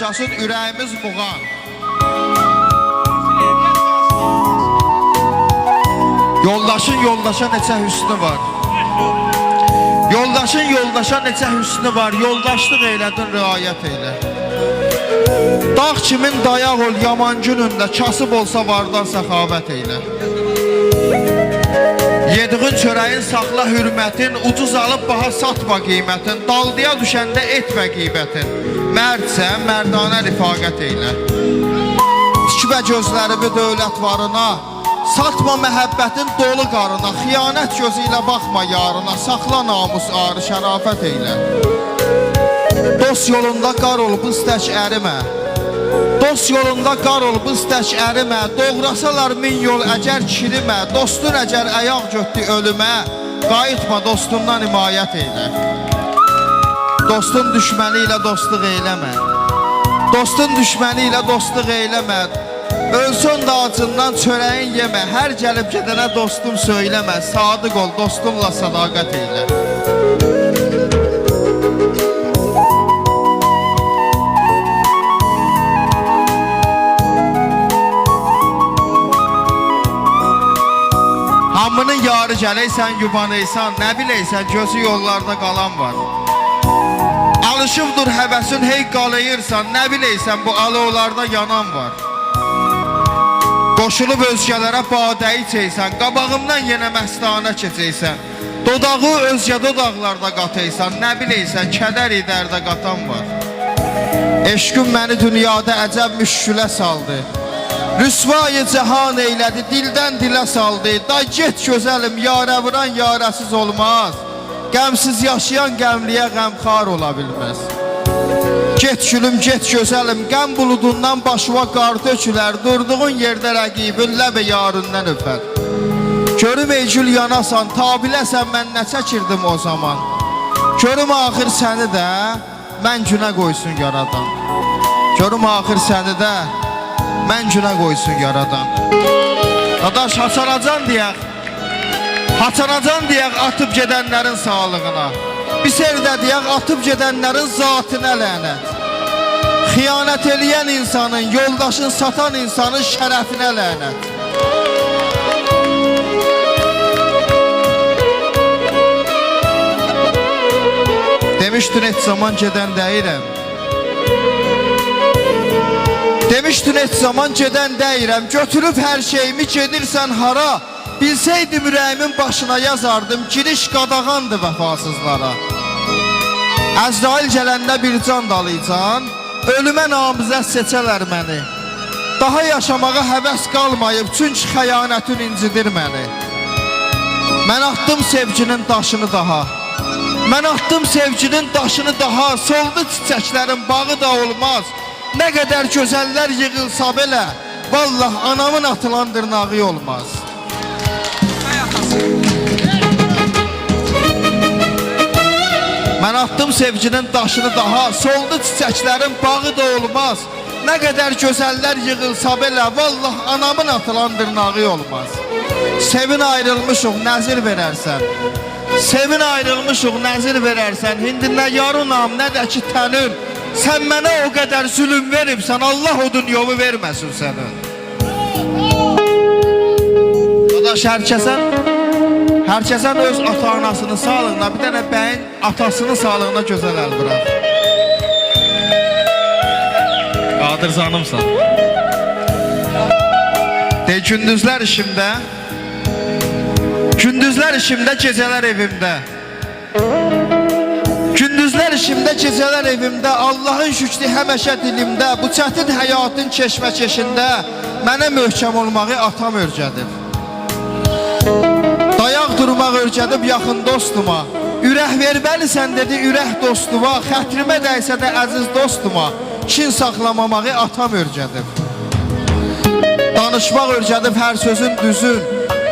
Casın ürəyimiz muğan. Yoldaşın yoldaşa neçə hüsnü var. Yoldaşın yoldaşa neçə hüsnü var. Yoldaşlıq eylədin, riayət eylə. Dağ kimin dayaq ol yaman günündə. Kasıb olsa vardan səxavət eylə. Yediğin çörəyin saxla hürmətin. Ucuz alıb baha satma qiymətin. Daldıya düşəndə etmə qibətin. Mərdsə mərdanə rifaqət eylə. Tikbə gözlərimi dövlət varına. Satma məhəbbətin dolu qarına. Xiyanət gözü ilə baxma yarına. Saxla namus arı şərafət eylə. Dost yolunda qar olub istək ərimə. Dost yolunda qar olub istək ərimə. Doğrasalar min yol əcər kirimə. Dostun əcər əyaq götdü ölümə. Qayıtma dostundan himayət eylə. Dostun düşməni ilə dostluq eyləmə. Dostun düşməni ilə dostluq eyləmə. Ölsün da acından çörəyin yemə. Hər gəlib gedənə dostum söyləmə. Sadıq ol, dostunla sadaqət eylə. Hamının yarı gələysən, yubanıysan. Nə biləysən, gözü yollarda qalan var. Alışıbdır həvəsin, hey qalayırsan. Nə biləysən, bu alovlarda yanan var. Qoşulub özgələrə badəyi çeysən. Qabağımdan yenə məstanə keçəysən. Dodağı özgə dodaqlarda qataysan. Nə biləysən, kədər idərdə qatan var. Eşqin məni dünyada əcəb müşkülə saldı. Rüsvayı cəhan eylədi, dildən dilə saldı. Da get gözəlim, yarə vuran yarəsiz olmaz. Qəmsiz yaşayan qəmliyə qəmxar ola bilməz. Get gülüm, get gözəlim, qəm buludundan başıma qar tökülər. Durduğun yerdə rəqibin ləbə yarından öpər. Görüm ey gül yanasan, tabiləsən mən nə çəkirdim o zaman. Görüm axır səni də mən günə qoysun yaradan. Görüm axır səni də mən günə qoysun yaradan. Dadaş, haçanacan deyək. Haçanacan deyək atıb gedənlərin sağlığına. Bir sevdə deyək atıb gedənlərin zatına lənət. Xiyanət eləyən insanın, yoldaşın satan insanın şərəfinə lənət. Demişdin heç zaman gedən deyirəm. Demişdin heç zaman gedən deyirəm. Götürüb hər şeyimi gedirsən hara. Bilseydim ürəyimin başına yazardım. Giriş qadağandı vəfasızlara. Əzrail gələndə bir can dalaycan. Ölümə namizət seçələr məni. Daha yaşamağa həvəs qalmayıb. Çünki xəyanətin incidir məni. Mən atdım sevginin daşını daha. Mən atdım sevginin daşını daha. Soldu çiçəklərin bağı da olmaz. Nə qədər gözəllər yığılsa belə. Vallah anamın atılan dırnağı olmaz. Mən atdım sevginin daşını daha. Soldu çiçəklərin bağı da olmaz. Nə qədər gözəllər yığılsa belə. Vallah anamın atılan dırnağı olmaz. Sevin ayrılmışıq nəzir verərsən. Sevin ayrılmışıq nəzir verərsən. Hindi nə yarınam nə də ki tənin. Sən mənə o qədər zülüm veribsən. Allah o dünyovu verməsin sənin. Dadaş, hər kəsən öz ata-anasının sağlığına, bir dənə bəyin atasının sağlığına gözəl əl bıraq. Qadir zanımsan. Gündüzlər işimdə, gündüzlər işimdə, gecələr evimdə. Gündüzlər işimdə, gecələr evimdə. Allahın şükrü həməşə dilimdə. Bu çətin həyatın keşməkeşində mənə möhkəm olmağı atam örgədib. Dayaq durmaq örgədib yaxın dostuma. Ürək verməlisən dedi ürək dostuma. Xətrimə dəysə də əziz dostuma. Kin saxlamamağı atam örgədib. Danışmaq örgədib hər sözün düzün.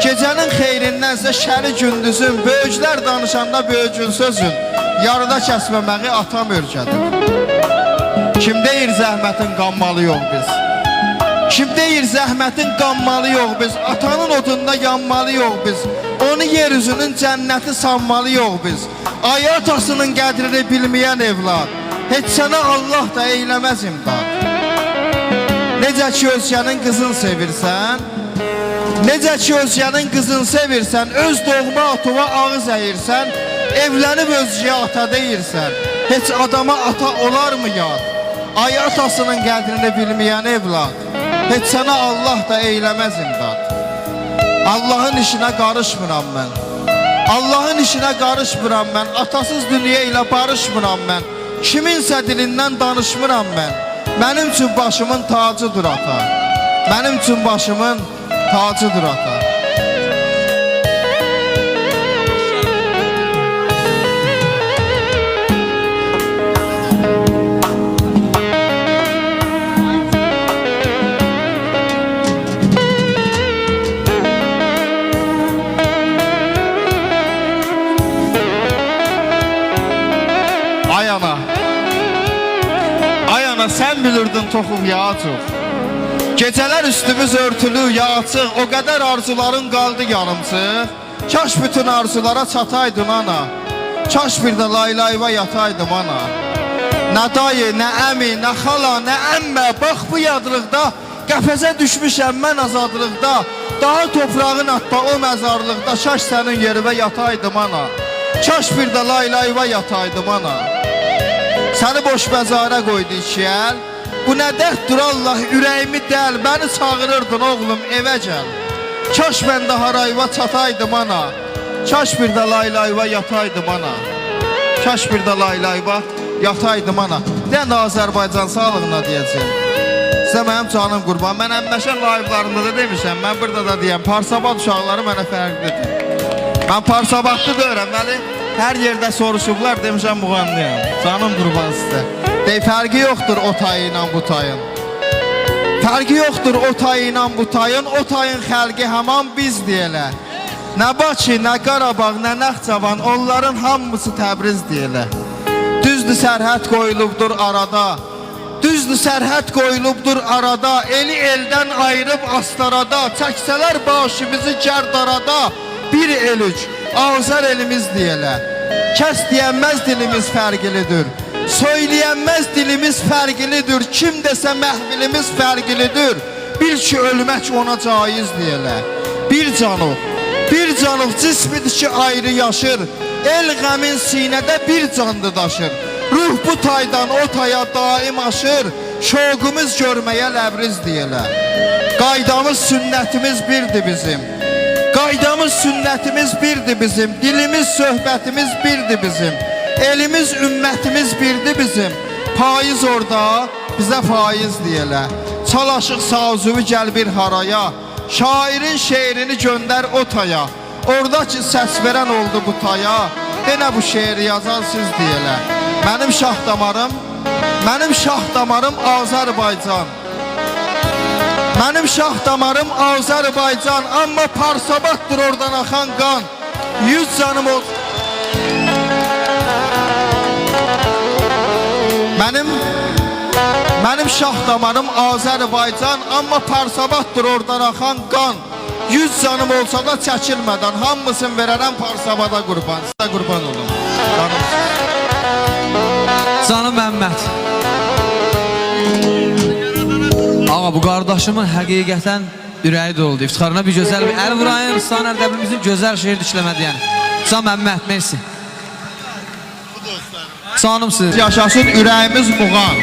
Gecənin xeyrindənsə şəri gündüzün. Böyüklər danışanda böyükün sözün. Yarıda kəsməməyi atam örgədib. Kim deyir zəhmətin qanmalı yox biz. Kim deyir zəhmətin qanmalı yox biz. Atanın odunda yanmalı yox biz. Onu yeryüzünün cənnəti sanmalı yox biz. Ay atasının qədrini bilməyən evlad. heç sənə Allah da eyləməz imdad. Necə ki özgənin qızın sevirsən, necə ki özgənin qızın sevirsən, öz doğma atova ağız əyirsən, evlənib özgəyə ata deyirsən, heç adama ata olarmı yad? Ay atasının qədrini bilməyən evlad, heç sənə Allah da eyləməz imdad. Allahın işinə qarışmıram mən, Allahın işinə qarışmıram mən, atasız dünya ilə barışmıram mən, kiminsə dilindən danışmıram mən. Mənim üçün başımın tacıdır ata, mənim üçün başımın tacıdır ata. Ay ana, sən bilirdin toxum ya çox. Gecələr üstümüz örtülü ya açıq, o qədər arzuların qaldı yarımçıq. Kaş bütün arzulara çataydın ana, kaş bir də laylayva yataydım ana. Nə dayı, nə əmi, nə xala, nə əmmə, bax bu yadlıqda qəfəsə düşmüşəm mən azadlıqda. Daha toprağın atda o məzarlıqda, kaş sənin yerivə yataydım ana, kaş bir də laylayva yataydım ana. Səni boş məzara qoydu iki əl, bu nə dərddir Allah, ürəyimi dəl, məni çağırırdın oğlum evə gəl. Kaş mən də harayva çataydım ana, kaş bir də laylayva yataydım ana, kaş bir də laylayva yataydım ana. Deyən də Azərbaycan sağlığına deyəcəm. Sizə mənim canım qurban, mən əmməşən layıqlarında da demişəm, mən burada da deyəm, Parsabad uşaqları mənə fərqlidir. Mən Parsabadlı deyirəm, bəli, hər yerdə soruşublar, demişəm müğənniyəm, canım qurban sizə. Dey, fərqi yoxdur o tayı ilə bu tayın, fərqi yoxdur o tayı ilə bu tayın, o tayın xəlqi həman biz deyilə. Nə Bakı, nə Qarabağ, nə Naxçıvan, onların hamısı Təbriz deyilə. Düzdür sərhəd qoyulubdur arada, düzdür sərhəd qoyulubdur arada, eli eldən ayırıb astarada, çəksələr başımızı gərdarada, bir el üç, Azər elimiz deyilə. Kəs deyənməz dilimiz fərqlidir, söyləyənməz dilimiz fərqlidir, kim desə məhvilimiz fərqlidir, bil ki ölmək ona caiz deyilə. Bir canıq cismidir ki ayrı yaşır, el qəmin sinədə bir candı daşır. Ruh bu taydan o taya daim aşır, şoqumuz görməyə ləbriz deyilə. Qaydamız, sünnətimiz birdir bizim, qaydamız, sünnətimiz birdir bizim, dilimiz, söhbətimiz birdir bizim, elimiz, ümmətimiz birdir bizim. Payız orada, bizə faiz deyilə. Çalışıq sazüvü gəl bir haraya, şairin şeirini göndər o taya, orada ki səs verən oldu bu taya, denə bu şeiri yazan siz deyilə. Mənim şah damarım Azərbaycan, mənim şah damarım Azərbaycan, amma Parsabaddır oradan axan qan, 100 canım ol. Mənim şah damarım Azərbaycan, amma Parsabaddır oradan axan qan, 100 canım olsa da çəkilmədən, hamısını verərəm Parsabada qurban, sizə qurban olun. Canım Məhəmməd. Ağa, bu qardaşımın həqiqətən ürəyi doldu. İftixarına bir gözəl, Əli Vurayın, Rıstvan Ərdəbilimizin gözəl şeir düşləmədi yəni. Can Məhəmməd, mersi. Canım siz. Yaşasın ürəyimiz muğan.